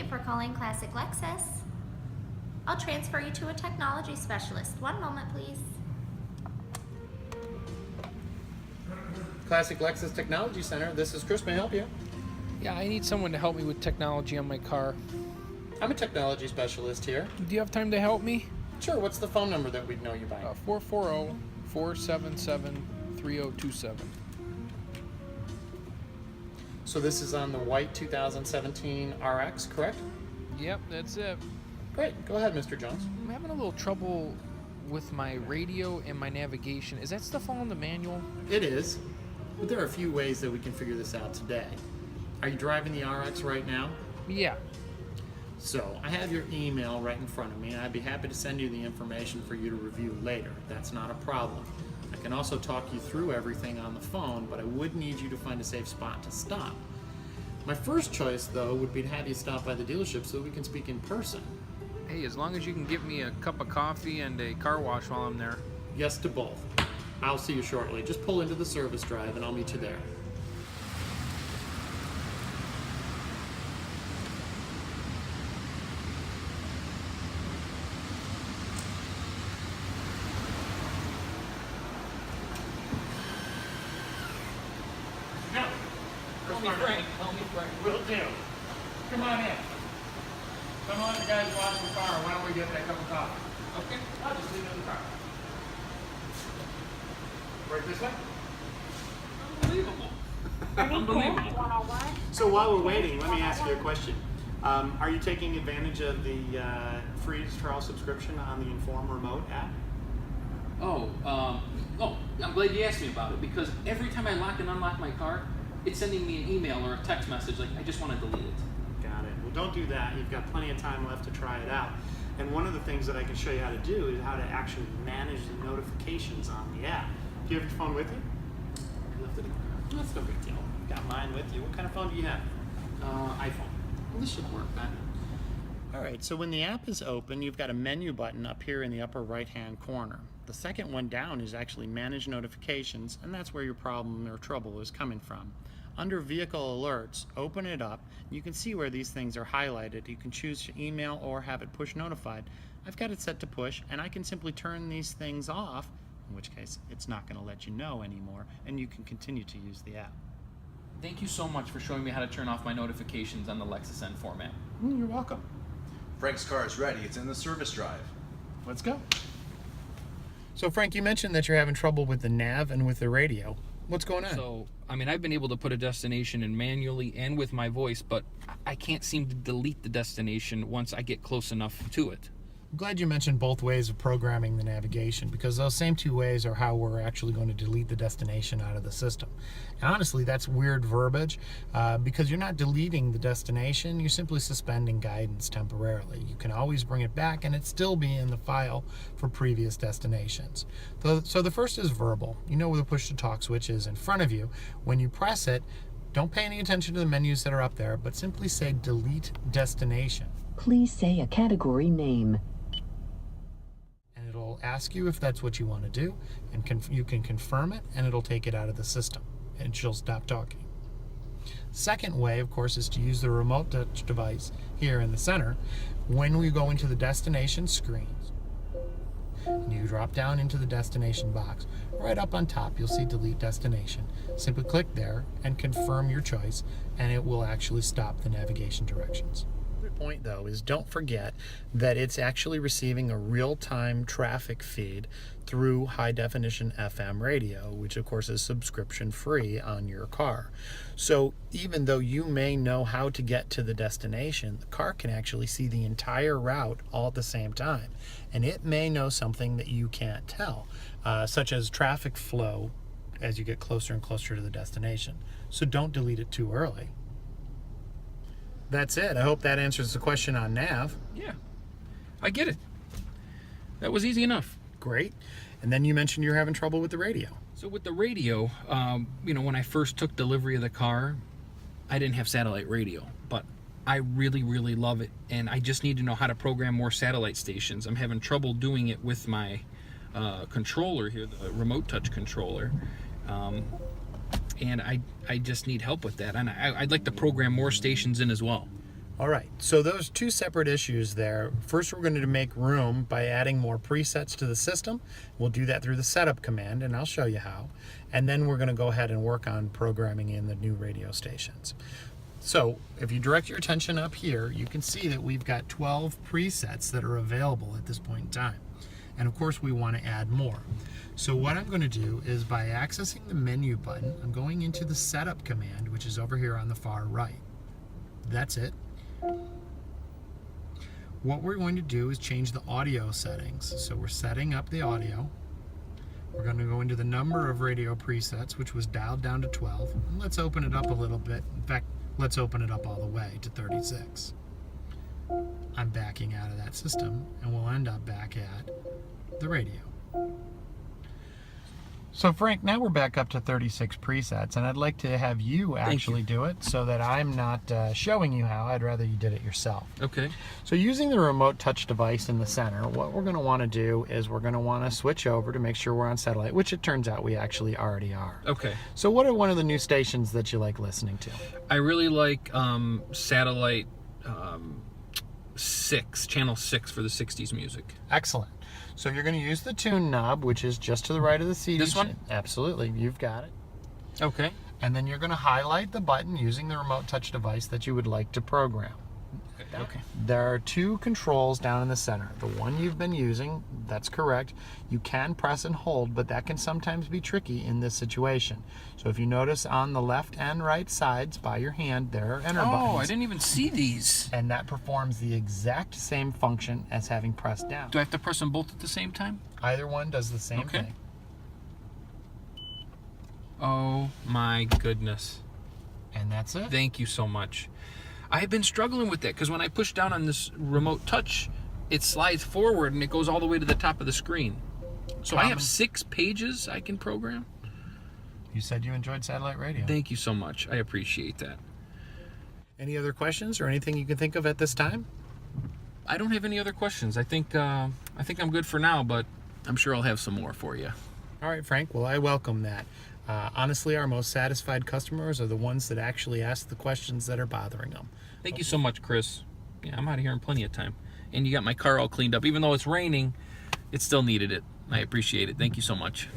you for calling Classic Lexus. I'll transfer you to a technology specialist. One moment, please. Classic Lexus Technology Center. This is Chris. May I help you? Yeah, I need someone to help me with technology on my car. I'm a technology specialist here. Do you have time to help me? Sure. What's the phone number that we'd know you by? 440-477-3027. So this is on the white 2017 RX, correct? Yep, that's it. Great. Go ahead, Mr. Jones. I'm having a little trouble with my radio and my navigation. Is that stuff all in the manual? It is, but there are a few ways that we can figure this out today. Are you driving the RX right now? Yeah. So I have your email right in front of me, and I'd be happy to send you the information for you to review later. That's not a problem. I can also talk you through everything on the phone, but I would need you to find a safe spot to stop. My first choice, though, would be to have you stop by the dealership so we can speak in person. Hey, as long as you can get me a cup of coffee and a car wash while I'm there. Yes to both. I'll see you shortly. Just pull into the service drive and I'll meet you there. No. Call me Frank. Call me Frank. Will do. Come on in. Come on, the guys wash the car. Why don't we get that cup of coffee? Okay. I'll just leave it in the car. Right this way? Unbelievable. Unbelievable. So while we're waiting, let me ask you a question. Are you taking advantage of the free trial subscription on the Inform Remote app? Oh, I'm glad you asked me about it, because every time I lock and unlock my car, it's sending me an email or a text message like, I just want to delete it. Got it. Well, don't do that. You've got plenty of time left to try it out. And one of the things that I can show you how to do is how to actually manage the notifications on the app. Do you have your phone with you? I left it in the car. That's no big deal. Got mine with you. What kind of phone do you have? iPhone. Well, this should work then. All right, so when the app is open, you've got a menu button up here in the upper right-hand corner. The second one down is actually Manage Notifications, and that's where your problem or trouble is coming from. Under Vehicle Alerts, open it up. You can see where these things are highlighted. You can choose to email or have it push notified. I've got it set to push, and I can simply turn these things off, in which case it's not going to let you know anymore, and you can continue to use the app. Thank you so much for showing me how to turn off my notifications on the Lexus N format. You're welcome. Frank's car is ready. It's in the service drive. Let's go. So Frank, you mentioned that you're having trouble with the nav and with the radio. What's going on? So, I mean, I've been able to put a destination in manually and with my voice, but I can't seem to delete the destination once I get close enough to it. I'm glad you mentioned both ways of programming the navigation, because those same two ways are how we're actually going to delete the destination out of the system. And honestly, that's weird verbiage, because you're not deleting the destination, you're simply suspending guidance temporarily. You can always bring it back and it still be in the file for previous destinations. So the first is verbal. You know where the push to talk switch is in front of you. When you press it, don't pay any attention to the menus that are up there, but simply say delete destination. Please say a category name. It'll ask you if that's what you want to do, and you can confirm it, and it'll take it out of the system, and she'll stop talking. Second way, of course, is to use the remote touch device here in the center. When we go into the destination screens, and you drop down into the destination box, right up on top you'll see delete destination. Simply click there and confirm your choice, and it will actually stop the navigation directions. Point though is don't forget that it's actually receiving a real-time traffic feed through high definition FM radio, which of course is subscription free on your car. So even though you may know how to get to the destination, the car can actually see the entire route all at the same time, and it may know something that you can't tell, such as traffic flow as you get closer and closer to the destination. So don't delete it too early. That's it. I hope that answers the question on nav. Yeah, I get it. That was easy enough. Great. And then you mentioned you're having trouble with the radio. So with the radio, when I first took delivery of the car, I didn't have satellite radio, but I really, really love it, and I just need to know how to program more satellite stations. I'm having trouble doing it with my controller here, the remote touch controller. And I just need help with that, and I'd like to program more stations in as well. All right, so those two separate issues there. First, we're going to make room by adding more presets to the system. We'll do that through the setup command, and I'll show you how. And then we're going to go ahead and work on programming in the new radio stations. So if you direct your attention up here, you can see that we've got 12 presets that are available at this point in time. And of course, we want to add more. So what I'm going to do is, by accessing the menu button, I'm going into the setup command, which is over here on the far right. That's it. What we're going to do is change the audio settings. So we're setting up the audio. We're going to go into the number of radio presets, which was dialed down to 12. And let's open it up a little bit. In fact, let's open it up all the way to 36. I'm backing out of that system, and we'll end up back at the radio. So Frank, now we're back up to 36 presets, and I'd like to have you actually do it so that I'm not showing you how. I'd rather you did it yourself. Okay. So using the remote touch device in the center, what we're going to want to do is we're going to want to switch over to make sure we're on satellite, which it turns out we actually already are. Okay. So what are one of the new stations that you like listening to? I really like satellite 6, channel 6 for the 60s music. Excellent. So you're going to use the tune knob, which is just to the right of the CD. This one? Absolutely. You've got it. Okay. And then you're going to highlight the button using the remote touch device that you would like to program. Okay. There are two controls down in the center. The one you've been using, that's correct. You can press and hold, but that can sometimes be tricky in this situation. So if you notice on the left and right sides by your hand, there are enter buttons. Oh, I didn't even see these. And that performs the exact same function as having pressed down. Do I have to press them both at the same time? Either one does the same Okay. thing. Oh my goodness. And that's it. Thank you so much. I have been struggling with that because when I push down on this remote touch, it slides forward and it goes all the way to the top of the screen. So I have 6 pages I can program. You said you enjoyed satellite radio. Thank you so much. I appreciate that. Any other questions or anything you can think of at this time? I don't have any other questions. I think I'm good for now, but I'm sure I'll have some more for you. All right, Frank. Well, I welcome that. Honestly, our most satisfied customers are the ones that actually ask the questions that are bothering them. Thank you so much, Chris. Yeah, I'm out of here in plenty of time. And you got my car all cleaned up. Even though it's raining, it still needed it. I appreciate it. Thank you so much.